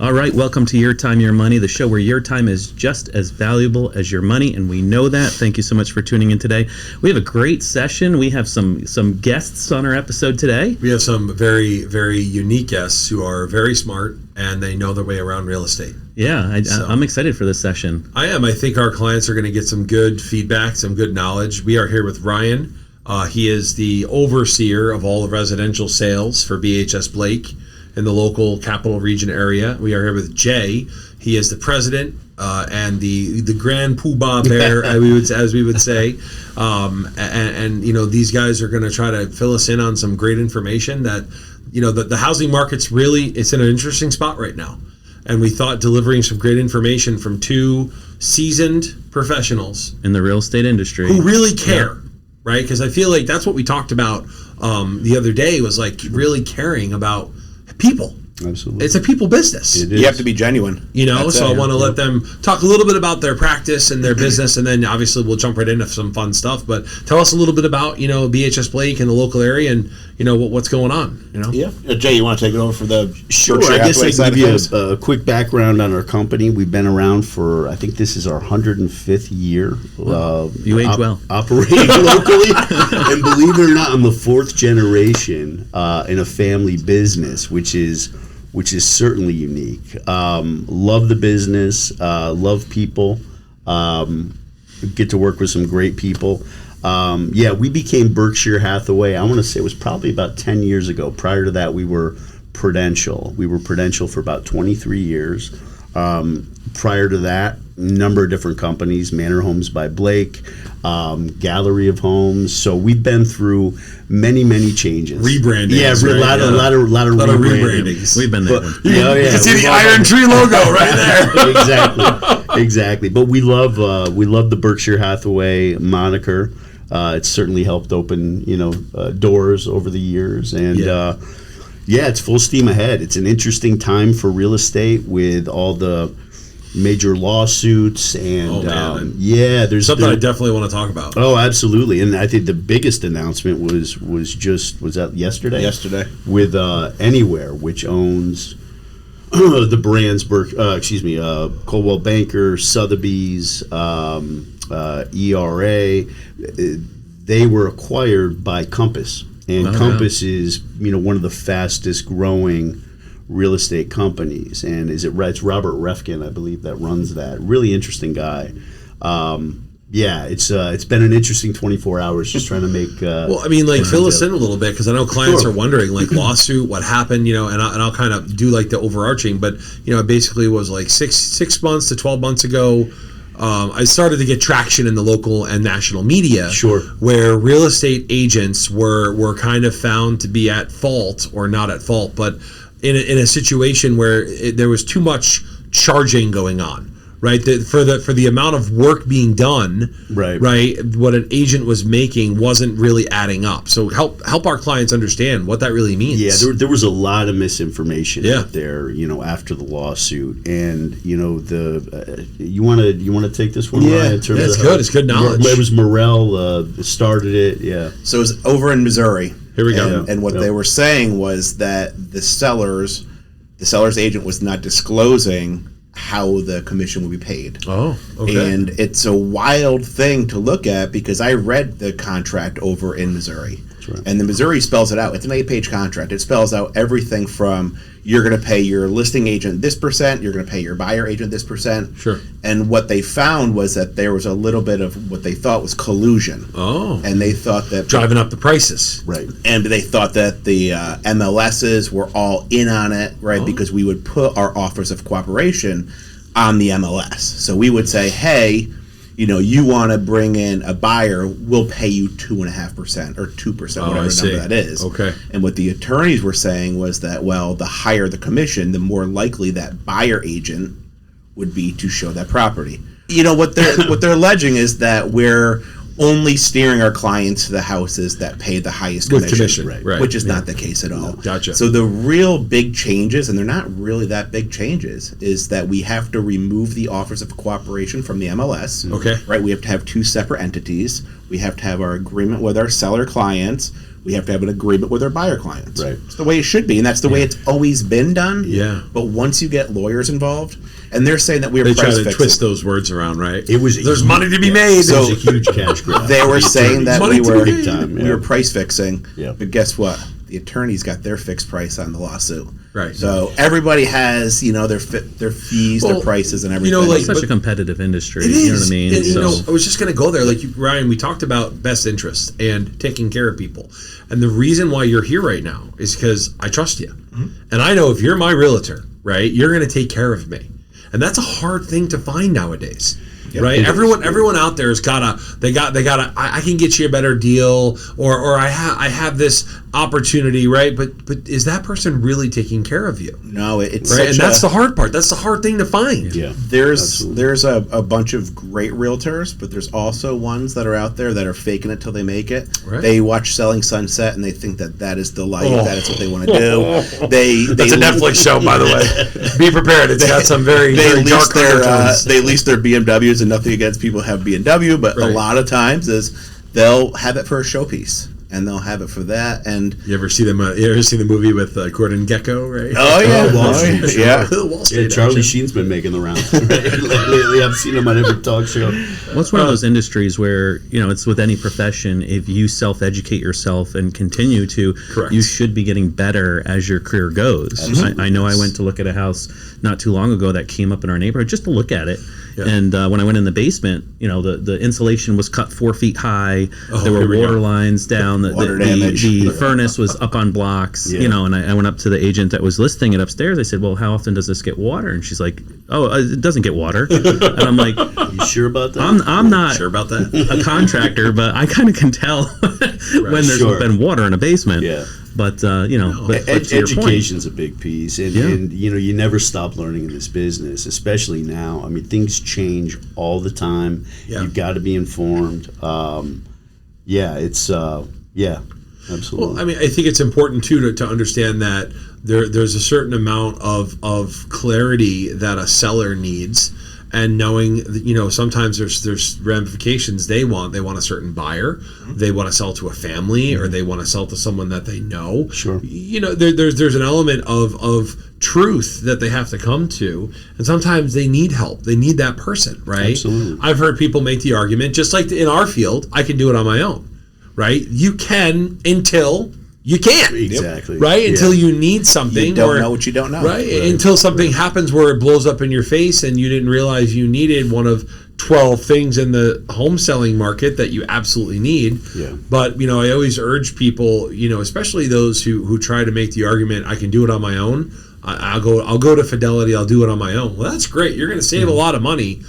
All right, welcome to Your Time, Your Money, the show where your time is just as valuable as your money, and we know that. Thank you so much for tuning in today. We have a great session. We have some guests on our episode today. We have some very, very unique guests who are very smart, and they know their way around real estate. Yeah, I'm excited for this session. I am. I think our clients are going to get some good feedback, some good knowledge. We are here with Ryan. He is the overseer of all the residential sales for BHS Blake in the local capital region area. We are here with Jay. He is the president and the grand poobah bear, as we would say. And you know, these guys are going to try to fill us in on some great information that, you know, the housing market's it's in an interesting spot right now. And we thought delivering some great information from two seasoned professionals in the real estate industry who really care, right? Because I feel like that's what we talked about the other day, was like really caring about people. Absolutely. It's a people business. It is. You have to be genuine. You know, so I want to let them talk a little bit about their practice and their business, and then obviously we'll jump right into some fun stuff. But tell us a little bit about, you know, BHS Blake and the local area, and, you know, what's going on, you know? Yeah. Jay, you want to take it over for the Sure. Berkshire I guess Hathaway I side can of give things? you a quick background on our company. We've been around for, I think this is our 105th year. You age well. Operating locally. And believe it or not, I'm the fourth generation in a family business, which is certainly unique. Love the business, love people, get to work with some great people. We became Berkshire Hathaway, I want to say it was probably about 10 years ago. Prior to that, we were Prudential. We were Prudential for about 23 years. Prior to that, number of different companies, Manor Homes by Blake, Gallery of Homes. So we've been through many changes. Rebranding. Yeah, right? a lot of rebrandings. We've been there. You can see the Iron Tree logo right there. Exactly. But we love the Berkshire Hathaway moniker. It's certainly helped open, doors over the years, and it's full steam ahead. It's an interesting time for real estate with all the major lawsuits and there's something I definitely want to talk about. Oh, absolutely. And I think the biggest announcement was that yesterday? Yesterday. With Anywhere, which owns the brands Coldwell Banker, Sotheby's, ERA. They were acquired by Compass. And Compass is, one of the fastest growing real estate companies, and it's Robert Refkin, I believe, that runs that. Really interesting guy. It's been an interesting 24 hours just trying to make. Fill us in a little bit, because I know clients are wondering, like, lawsuit, what happened, and I'll kind of do like the overarching, but it basically was like six months to 12 months ago. I started to get traction in the local and national media, where real estate agents were kind of found to be at fault, or not at fault, but in a situation where there was too much charging going on, right? For the amount of work being done, right? What an agent was making wasn't really adding up. So help our clients understand what that really means. Yeah, there was a lot of misinformation out there, after the lawsuit, and you want to take this one? Yeah, it's good. It's good knowledge. It was Morrell started it. Yeah. So it was over in Missouri. Here we go. And what they were saying was that the seller's agent was not disclosing how the commission would be paid. Oh, okay. And it's a wild thing to look at, because I read the contract over in Missouri. Right. And the Missouri spells it out. It's an 8-page contract. It spells out everything from, you're going to pay your listing agent this %, you're going to pay your buyer agent this %. Sure. And what they found was that there was a little bit of what they thought was collusion. Oh. And they thought that... driving up the prices. Right. And they thought that the MLSs were all in on it, right? Because we would put our offers of cooperation on the MLS. So we would say, hey, you want to bring in a buyer, we'll pay you 2.5% or 2%, whatever number that is. Okay. And what the attorneys were saying was that, well, the higher the commission, the more likely that buyer agent would be to show that property. What they're alleging is that we're only steering our clients to the houses that pay the highest commission. Right. Which is not the case at all. Gotcha. So the real big changes, and they're not really that big changes, is that we have to remove the offers of cooperation from the MLS. Okay. Right. We have to have two separate entities. We have to have our agreement with our seller clients. we have to have an agreement with our buyer clients. Right. It's the way it should be, and that's the way it's always been done. Yeah. But once you get lawyers involved, and they're saying that we are They price try to fixing. twist those words around, right? There's money to be made. So it was a huge cash grab. They were saying that Money to be big time, we were price fixing, Yeah. but guess what? The attorneys got their fixed price on the lawsuit. Right. So everybody has, their fees, their prices, and everything. like- It's such but- a competitive industry. It is. You know what I mean? And, I was just going to go there. Like Ryan, we talked about best interest and taking care of people. And the reason why you're here right now is because I trust you. And I know if you're my realtor, right, you're going to take care of me. And that's a hard thing to find nowadays. Right, everyone out there has gotta. I can get you a better deal, or I have this opportunity, right? But is that person really taking care of you? No, it's right, and that's the hard part. That's the hard thing to find. Yeah. There's a bunch of great realtors, but there's also ones that are out there that are faking it till they make it. Right. They watch Selling Sunset and they think that is the life. That is what they want to do. That's a Netflix show, by the way. Be prepared. It's got some very dark undertones. They lease their BMWs, and nothing against people who have BMW, but Right. a lot of times is they'll have it for a showpiece. And they'll have it for that. And You ever see them? You ever see the movie with Gordon Gekko? Right? oh yeah, Wall Street. yeah. Wall Street Charlie action. Sheen's been making the rounds lately. I've seen him on every talk show. Well, it's one of those industries where, it's with any profession, if you self-educate yourself and continue to, Correct. you should be getting better as your career goes. I know I went to look at a house not too long ago that came up in our neighborhood just to look at it. Yeah. And when I went in the basement, the insulation was cut 4 feet high. There here were we water go. lines down. Water damage. The furnace was up on blocks, Yeah. and I went up to the agent that was listing it upstairs. I said, well, how often does this get water? And she's like, oh, it doesn't get water. And I'm like, You sure about that? I'm not Sure about that? a contractor, but I kind of can tell when there's Sure. been water in a basement. Yeah. But but to your point, Education's a big piece, and, Yeah. and you never stop learning in this business, especially now. I mean, things change all the time. Yeah. You've got to be informed. Absolutely. Well, I mean, I think it's important too to understand that there's a certain amount of clarity that a seller needs, and knowing that, sometimes there's ramifications. They want a certain buyer, they want to sell to a family, or they want to sell to someone that they know. Sure. There's an element of truth that they have to come to, and sometimes they need help. They need that person, right? Absolutely. I've heard people make the argument, just like in our field, I can do it on my own. Right? You can until you can't. Exactly. Right? Yeah. Until you need something. You don't know what you don't know. Right? Until something happens where it blows up in your face and you didn't realize you needed one of 12 things in the home selling market that you absolutely need. Yeah. But, I always urge people, especially those who try to make the argument, I can do it on my own. I'll go to Fidelity. I'll do it on my own. Well, that's great. You're going to save a lot of money,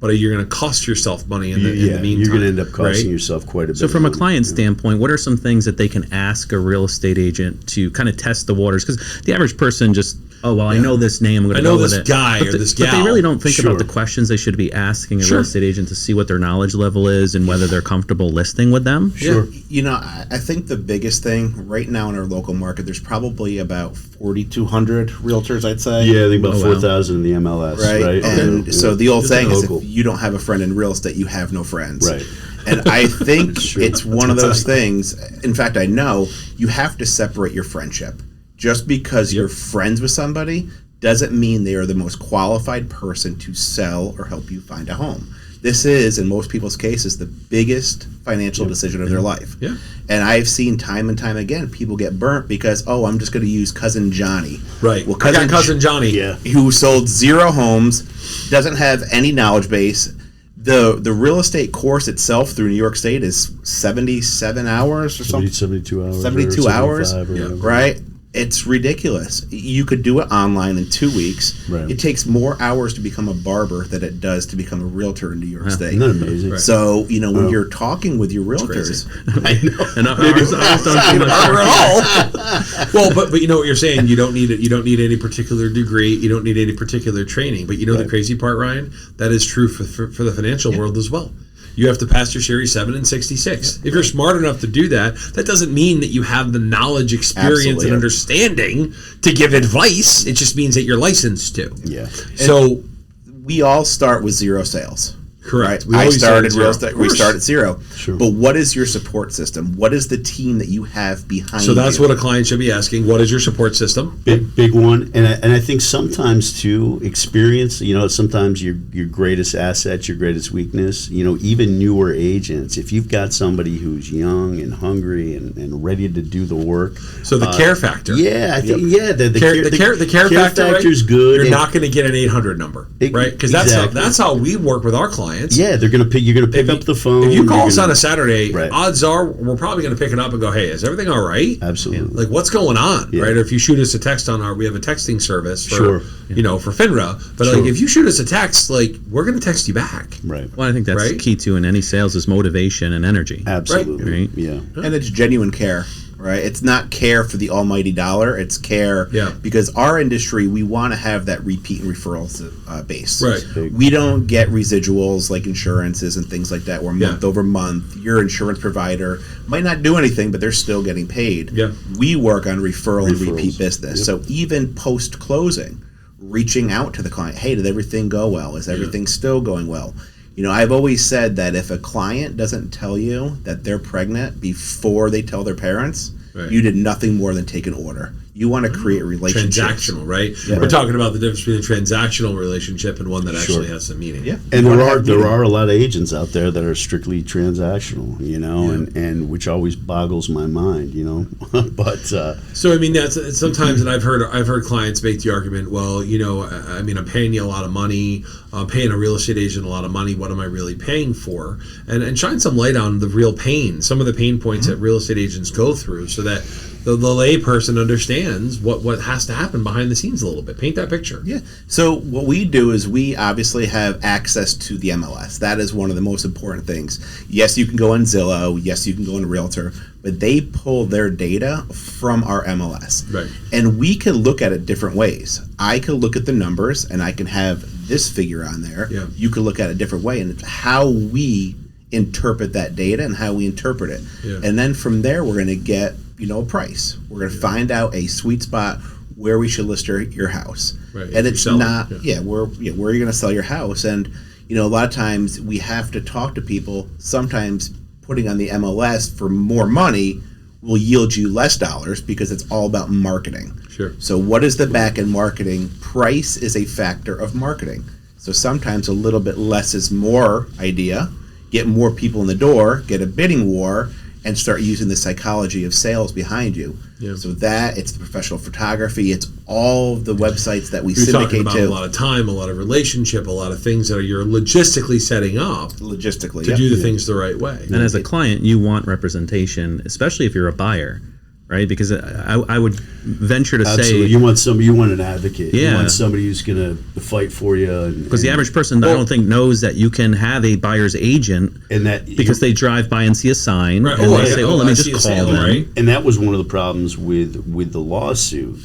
but you're going to cost yourself money in the meantime. You're going to end up costing right? yourself quite a bit. So from a of money, client standpoint, what are some things that they can ask a real estate agent to kind of test the waters? Because the average person just, I know this name, I'm going to go with it. I know this guy but or this But they gal. really don't think Sure. about the questions they should be asking a Sure. real estate agent to see what their knowledge level is and whether they're comfortable listing with them. Sure. I think the biggest thing right now in our local market, there's probably about 4,200 realtors, I'd say. Yeah, I think about Oh, wow. 4,000 in the MLS, right? And Yeah. so the old Just saying is, local. if you don't have a friend in real estate, you have no friends. Right. And I think true. it's one of those things. In fact, I know you have to separate your friendship. Just because you're friends with somebody doesn't mean they are the most qualified person to sell or help you find a home. This is, in most people's cases, the biggest financial decision of their life. Yeah. And I've seen time and time again, people get burnt because, I'm just going to use Cousin Johnny. Right. Well, I got cousin Johnny. Yeah. who sold 0 homes, doesn't have any knowledge base. The real estate course itself through New York State is 77 hours or something. 72 hours. 72 or hours, 75 or whatever. right? It's ridiculous. You could do it online in 2 weeks. Right. It takes more hours to become a barber than it does to become a realtor in New York State. Isn't that amazing? So, when you're talking with your realtors, I know. And I just don't see much Barber at all. Well, but you know what you're saying. You don't need it. You don't need any particular degree. You don't need any particular training. But the crazy part, Ryan, that is true for the financial world as well. You have to pass your Series 7 and 66. If you're smart enough to do that, that doesn't mean that you have the knowledge, experience, Absolutely. and understanding to give advice. It just means that you're licensed to. Yeah. So we all start with 0 sales. Correct. Right? I started real estate. We start at zero. Sure. But what is your support system? What is the team that you have behind you? So that's what a client should be asking. What is your support system? Big one, and I think sometimes too, experience. Sometimes your greatest asset, your greatest weakness. Even newer agents, if you've got somebody who's young and hungry and ready to do the work. So the care factor. Yeah, I think the care factor is right? good. You're not going to get an 800 number, right? Because that's how we work with our clients. Yeah, you're going to pick up the phone. If you call us on a Saturday, right. odds are we're probably going to pick it up and go, "Hey, is everything all right?" Absolutely. Like, what's going on, right? Or if you shoot us a text we have a texting service for for FINRA. But like, if you shoot us a text, like, we're going to text you back. Right. Well, I think that's key too in any sales is motivation and energy. Absolutely. Right? Yeah. And it's genuine care. Right, it's not care for the almighty dollar. It's care because our industry, we want to have that repeat and referrals base. Right, we don't get residuals like insurances and things like that. Where month over month, your insurance provider might not do anything, but they're still getting paid. Yeah, we work on referral and repeat business. So even post closing, reaching out to the client, hey, did everything go well? Is everything still going well? I've always said that if a client doesn't tell you that they're pregnant before they tell their parents, you did nothing more than take an order. You want to create a relationship. Transactional, right? Yeah. We're talking about the difference between a transactional relationship and one that actually has some meaning. Yeah. And there are a lot of agents out there that are strictly transactional, and which always boggles my mind, But so I mean that's sometimes, and I've heard clients make the argument, well, I'm paying you a lot of money, I'm paying a real estate agent a lot of money. What am I really paying for? And shine some light on the real pain, some of the pain points that real estate agents go through, so that the lay person understands what has to happen behind the scenes a little bit. Paint that picture. Yeah. So what we do is we obviously have access to the MLS. That is one of the most important things. Yes, you can go on Zillow. Yes, you can go on Realtor. But they pull their data from our MLS. Right. And we can look at it different ways. I can look at the numbers and I can have this figure on there. Yeah. You can look at it a different way. And it's how we interpret that data and how we interpret it. Yeah. And then from there, we're going to get a price. We're going to find out a sweet spot where we should list your house. Right. And it's not, where you're going to sell your house. And, a lot of times we have to talk to people. Sometimes putting on the MLS for more money will yield you less dollars because it's all about marketing. Sure. So what is the back end marketing? Price is a factor of marketing. So sometimes a little bit less is more idea. Get more people in the door, get a bidding war, and start using the psychology of sales behind you. Yeah. So it's the professional photography, it's all the websites that we syndicate talking about to. A lot of time, a lot of relationship, a lot of things that you're logistically setting up to do the things the right way. And as a client, you want representation, especially if you're a buyer. Right, because I would venture to say you want an advocate. Yeah. You want somebody who's going to fight for you. Because the average person, I don't think, knows that you can have a buyer's agent, and that because they drive by and see a sign, right. and they say, let me just call them. Right? And that was one of the problems with the lawsuit.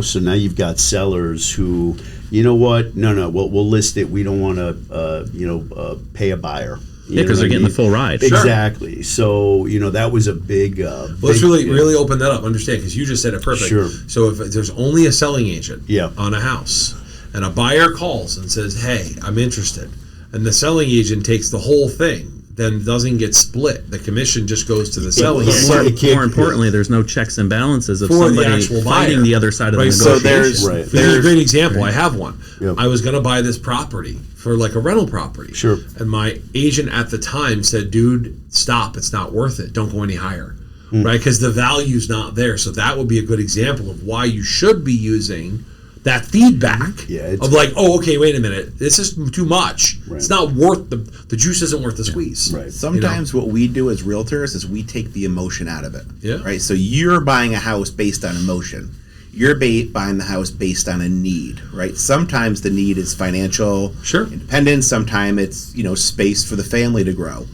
So now you've got sellers who, what? No, we'll list it. We don't want to, pay a buyer. Yeah, because they're getting the full ride. Exactly. So, that was a big... let's really open that up. Understand, because you just said it perfect. Sure. So if there's only a selling agent Yeah. on a house, and a buyer calls and says, hey, I'm interested, and the selling agent takes the whole thing, then doesn't get split. The commission just goes to the selling agent. More importantly, there's no checks and balances of for somebody the actual buyer. fighting the other side of the So negotiation. there's a great example. I have one. Yep. I was going to buy this property for like a rental property. Sure. And my agent at the time said, dude, stop. It's not worth it. Don't go any higher. Right? Because the value's not there. So that would be a good example of why you should be using that feedback of like, oh, okay, wait a minute, this is too much. Right. It's not worth the juice isn't worth the squeeze. Right. Sometimes what we do as realtors is we take the emotion out of it. Yeah. Right. So you're buying a house based on emotion. You're buying the house based on a need. Right. Sometimes the need is financial independence. Sometimes it's space for the family to grow.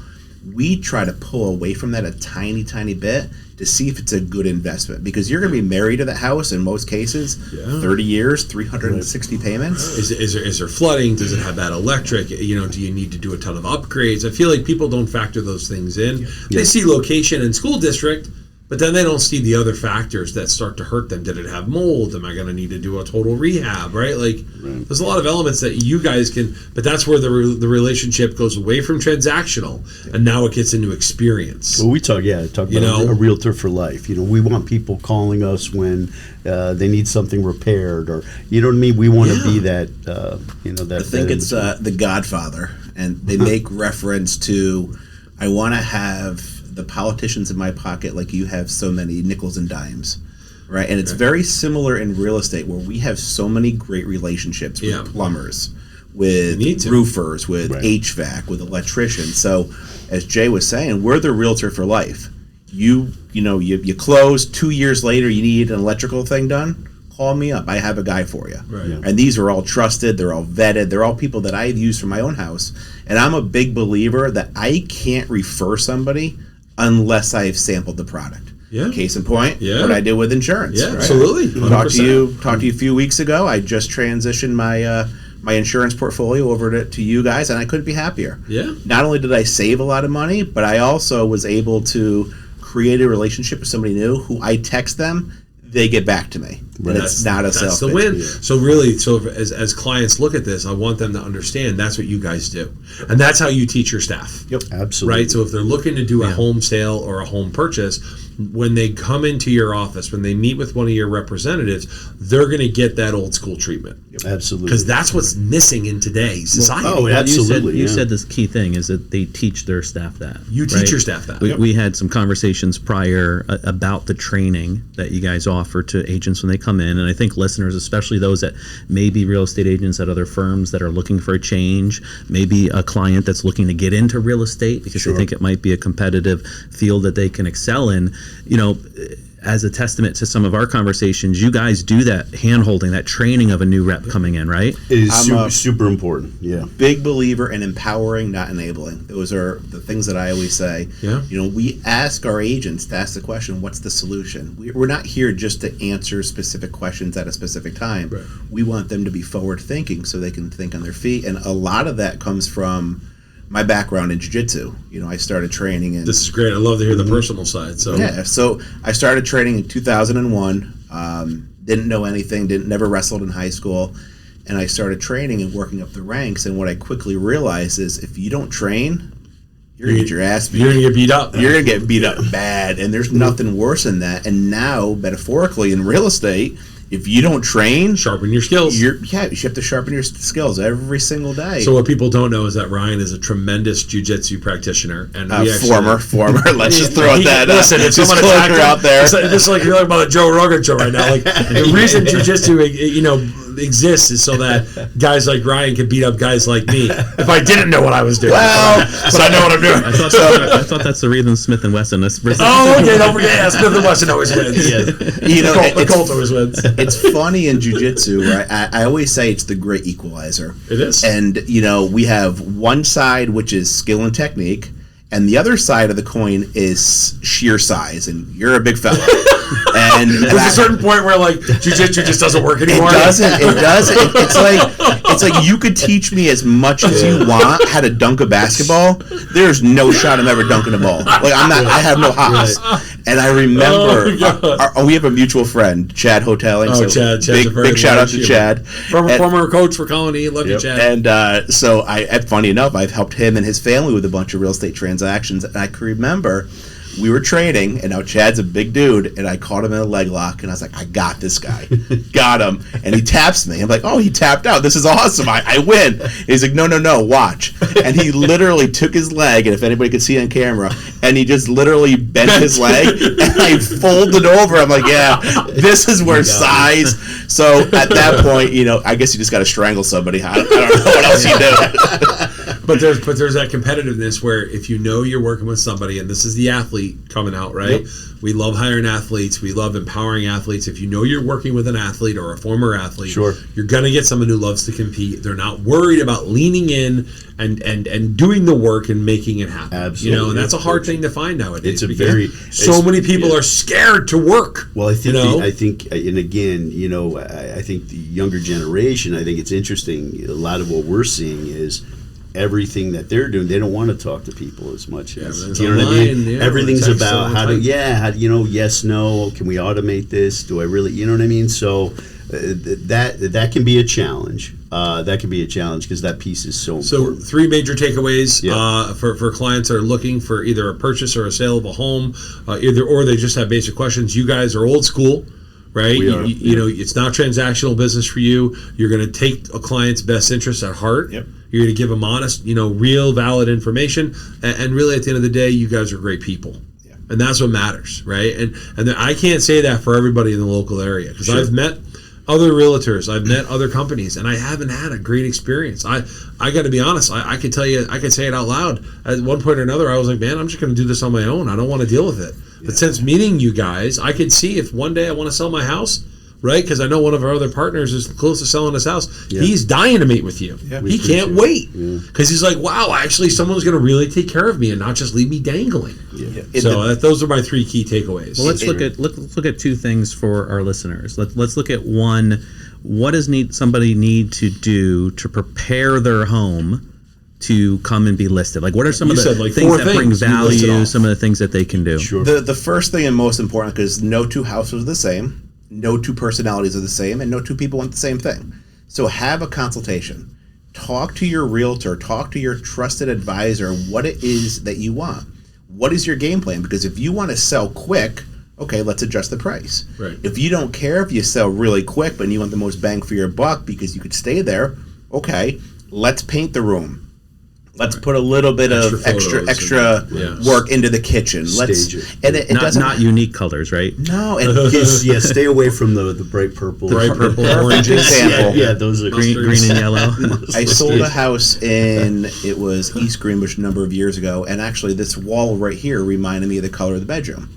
We try to pull away from that a tiny, tiny bit to see if it's a good investment, because you're going to be married to that house in most cases, 30 years, 360 payments. Is there flooding? Does it have bad electric? Do you need to do a ton of upgrades? I feel like people don't factor those things in. They see location and school district, But then they don't see the other factors that start to hurt them. Did it have mold? Am I going to need to do a total rehab? Right? There's a lot of elements that you guys can. But that's where the relationship goes away from transactional, and now it gets into experience. Well, we talk about a realtor for life. We want people calling us when they need something repaired, or you know what I mean. We want to be that. That. I think it's The Godfather, and they make reference to, I want to have the politicians in my pocket like you have so many nickels and dimes, right? And it's very similar in real estate, where we have so many great relationships with plumbers, with roofers, with HVAC, with electricians. So as Jay was saying, we're the realtor for life. You close 2 years later, you need an electrical thing done, call me up. I have a guy for you. Right. Yeah. And these are all trusted. They're all vetted. They're all people that I've used for my own house. And I'm a big believer that I can't refer somebody unless I've sampled the product. Yeah. Case in point, what I did with insurance. Yeah, right? Absolutely. 100%. Talked to you a few weeks ago. I just transitioned my insurance portfolio over to you guys, and I couldn't be happier. Yeah. Not only did I save a lot of money, but I also was able to create a relationship with somebody new who I text them, they get back to me. Right. And it's not a sales That's the pitch. win. Yeah. So as clients look at this, I want them to understand that's what you guys do. And that's how you teach your staff. Yep. Absolutely. Right? So if they're looking to do a home sale or a home purchase, when they come into your office, when they meet with one of your representatives, they're going to get that old school treatment. Absolutely. Because that's what's missing in today's society. Absolutely. You said this key thing is that they teach their staff that. You teach your staff that. We had some conversations prior about the training that you guys offer to agents when they come in, and I think listeners, especially those that may be real estate agents at other firms that are looking for a change, maybe a client that's looking to get into real estate because they think it might be a competitive field that they can excel in, as a testament to some of our conversations, you guys do that hand-holding, that training of a new rep coming in, right? It is super important, Big believer in empowering, not enabling. Those are the things that I always say. Yeah. We ask our agents to ask the question, what's the solution? We're not here just to answer specific questions at a specific time. Right. We want them to be forward-thinking so they can think on their feet, and a lot of that comes from my background in jiu-jitsu. I started training in... This is great. I love to hear the personal side. So I started training in 2001. Didn't know anything, never wrestled in high school. And I started training and working up the ranks. And what I quickly realized is if you don't train, you're going to get your ass beat. You're going to get beat up. You're going to get beat up bad. And there's nothing worse than that. And now, metaphorically, in real estate, if you don't train, sharpen your skills. You have to sharpen your skills every single day. So what people don't know is that Ryan is a tremendous jiu-jitsu practitioner and former. Let's just throw that. Listen, if someone attacked him out there, it's like you're talking about the Joe Rogan show right now. Like the reason jiu-jitsu, exists is so that guys like Ryan can beat up guys like me if I didn't know what I was doing. Well, but I know what I'm doing. I thought that's the reason Smith and Wesson. Don't forget, Smith and Wesson always wins. The Colt always wins. It's funny in jiu-jitsu, right? I always say it's the great equalizer. It is. And, we have one side, which is skill and technique, and the other side of the coin is sheer size, and you're a big fella. And there's a certain point where jiu-jitsu just doesn't work anymore. It doesn't. It's like you could teach me as much as you want how to dunk a basketball. There's no shot I'm ever dunking a ball. I have no hops. And I remember we have a mutual friend, Chad Hoteling. Chad. Big shout out to Chad. Former coach for Colony. Love you, Chad. And so funny enough, I've helped him and his family with a bunch of real estate transactions. And I can remember we were training, and now Chad's a big dude, and I caught him in a leg lock, and I was like, I got this guy. Got him. And he taps me. I'm like, oh, he tapped out. This is awesome. I win. And he's like, no, watch. And he literally took his leg, and if anybody could see on camera, and he just literally bent his leg, and I folded over. I'm like, yeah, this is where size. So at that point, I guess you just got to strangle somebody. I don't know what else you do. But there's that competitiveness where if you're working with somebody, and this is the athlete coming out, right? Yep. We love hiring athletes. We love empowering athletes. If you're working with an athlete or a former athlete, you're going to get someone who loves to compete. They're not worried about leaning in and doing the work and making it happen. Absolutely. And that's a hard thing to find nowadays. It's many people are scared to work. Well, I think, and again, I think the younger generation, I think it's interesting. A lot of what we're seeing is everything that they're doing, they don't want to talk to people as much as, everything's you know what I online, mean? yeah, Everything's text about all the how to, time. how do, yes, no, can we automate this? Do I really, you know what I mean? So that can be a challenge. That can be a challenge because that piece is so So important. 3 major takeaways Yeah. for clients that are looking for either a purchase or a sale of a home, or they just have basic questions. You guys are old school, right? We are, You know, it's not transactional business for you. You're going to take a client's best interest at heart. Yep. You're going to give them honest, real, valid information. And really, at the end of the day, you guys are great people. Yeah. And that's what matters, right? And I can't say that for everybody in the local area because Sure. I've met other realtors, I've met other companies, and I haven't had a great experience. I got to be honest. I can tell you, I can say it out loud. At one point or another, I was like, man, I'm just going to do this on my own. I don't want to deal with it. But since meeting you guys, I could see if one day I want to sell my house, right? Because I know one of our other partners is close to selling his house. Yeah. He's dying to meet with you. Yeah. We He can't appreciate wait because he's like, wow, actually, someone's going to really take care of me and not just leave me dangling. Yeah. So those are my 3 key takeaways. Well, let's look at 2 things for our listeners. Let's look at one. What does somebody need to do to prepare their home to come and be listed? Like, what are some You of the said, like, things 4 that bring things you listed value? off. Some of the things that they can do. Sure. The first thing and most important, because no 2 houses are the same, no 2 personalities are the same, and no 2 people want the same thing. So have a consultation. Talk to your realtor, talk to your trusted advisor what it is that you want. What is your game plan? Because if you want to sell quick, okay, let's adjust the price. Right. If you don't care if you sell really quick, but you want the most bang for your buck because you could stay there, okay, let's paint the room. Let's put a little bit of Extra extra photos and- work into the kitchen. Let's Stage it. and it Not doesn't unique colors, right? no, and Yeah, stay away from the bright purple. Bright purple, perfect oranges. example. Yeah, those are Green and yellow. I sold a house in, it was East Greenbush a number of years ago, and actually this wall right here reminded me of the color of the bedroom.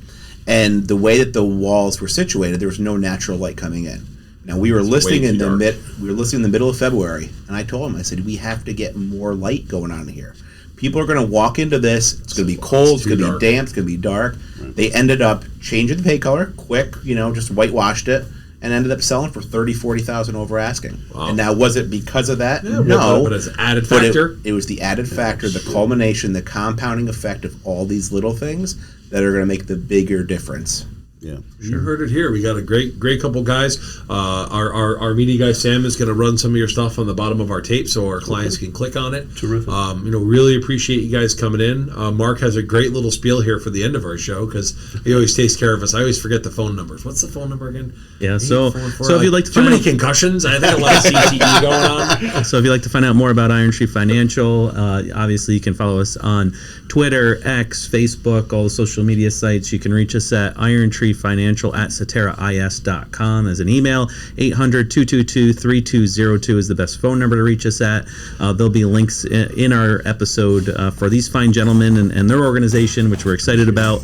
And the way that the walls were situated, there was no natural light coming in. Now we were listing way in too the dark. in the middle of February, and I told him, I said, we have to get more light going on here. People are going to walk into this. It's going to be cold. It's too going to be dark. damp. It's going to be dark. They ended up changing the paint color quick, just whitewashed it, and ended up selling for $30,000-$40,000 over asking. Wow. And now, was it because of that? Yeah, no, but it's an added but factor. it was the added factor, the culmination, the compounding effect of all these little things that are going to make the bigger difference. Yeah. You heard it here. We got a great couple guys. Our media guy Sam is going to run some of your stuff on the bottom of our tape, so our clients can click on it. Terrific. Really appreciate you guys coming in. Mark has a great little spiel here for the end of our show because he always takes care of us. I always forget the phone numbers. What's the phone number again? Yeah. So if you'd like to too find many out, concussions. I think a lot of CTE going on. so if you'd like to find out more about Iron Tree Financial, obviously you can follow us on Twitter, X, Facebook, all the social media sites. You can reach us at irontreefinancial@ceteraIS.com as an email. 800-222-3202 is the best phone number to reach us at. There'll be links in our episode for these fine gentlemen and their organization, which we're excited about.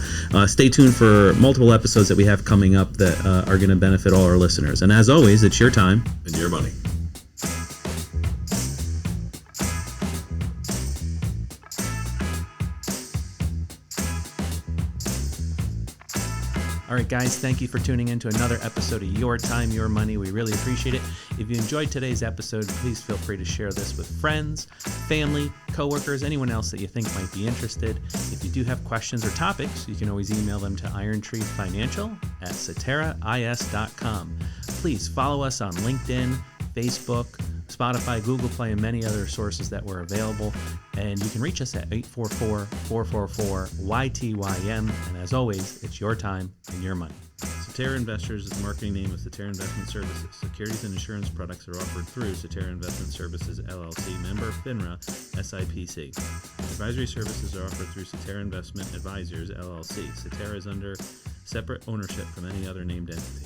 Stay tuned for multiple episodes that we have coming up that are going to benefit all our listeners. And as always, it's your time. And your money. All right, guys, thank you for tuning in to another episode of Your Time, Your Money. We really appreciate it. If you enjoyed today's episode, please feel free to share this with friends, family, coworkers, anyone else that you think might be interested. If you do have questions or topics, you can always email them to irontreefinancial@ceteraIS.com. Please follow us on LinkedIn, Facebook, Spotify, Google Play, and many other sources that were available. And you can reach us at 844-444-YTYM. And as always, it's your time and your money. Cetera Investors is the marketing name of Cetera Investment Services. Securities and insurance products are offered through Cetera Investment Services, LLC, member FINRA, SIPC. Advisory services are offered through Cetera Investment Advisors, LLC. Cetera is under separate ownership from any other named entity.